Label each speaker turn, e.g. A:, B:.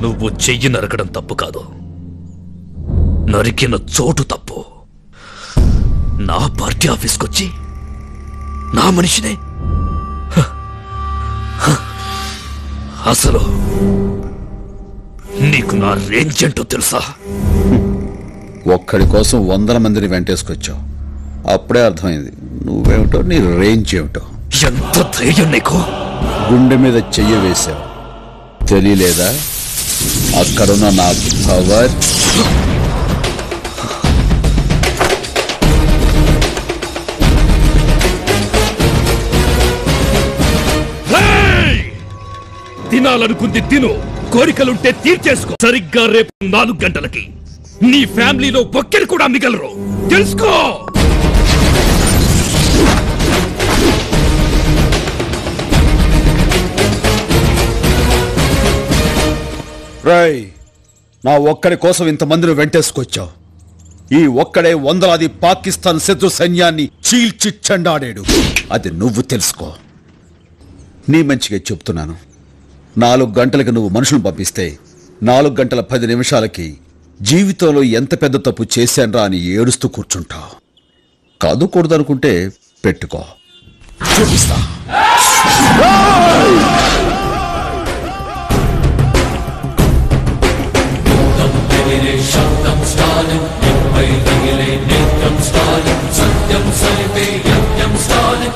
A: నువ్వు చెయ్యి నరకడం తప్పు కాదు, నరికిన చోటు తప్పు. నా పార్టీ ఆఫీస్కొచ్చి నా మనిషినే. అసలు నీకు నా రేంజ్ ఏంటో తెలుసా?
B: ఒక్కడి కోసం 100 మందిని వెంటేసుకొచ్చావు. అప్పుడే అర్థమైంది నువ్వేమిటో, నీ రేంజ్ ఏమిటో.
A: ఎంత ధైర్యం నీకు?
B: గుండె మీద చెయ్యి వేశావు, తెలియలేదా అక్కడున్న నా పవర్?
A: తినాలనుకుంది తిను, కోరికలుంటే తీర్చేసుకో. సరిగ్గా రేపు 4 గంటలకి నీ ఫ్యామిలీలో ఒక్కరు కూడా మిగలరు, తెలుసుకో.
B: రై, నా ఒక్కడి కోసం ఇంతమందిని వెంటేసుకొచ్చావు. ఈ ఒక్కడే వందలాది పాకిస్తాన్ శత్రు సైన్యాన్ని చీల్చి చెండాడాడు. అది నువ్వు తెలుసుకో. నీ మంచిగా చెప్తున్నాను. 4 గంటలకు నువ్వు మనుషులను పంపిస్తే 4 గంటల 10 నిమిషాలకి జీవితంలో ఎంత పెద్ద తప్పు చేశాన్రా అని ఏడుస్తూ కూర్చుంటావు. కాదుకూడదనుకుంటే పెట్టుకో, చూపిస్తా.
C: సత్యం సలిపే యజ్ఞం స్టాలిన్.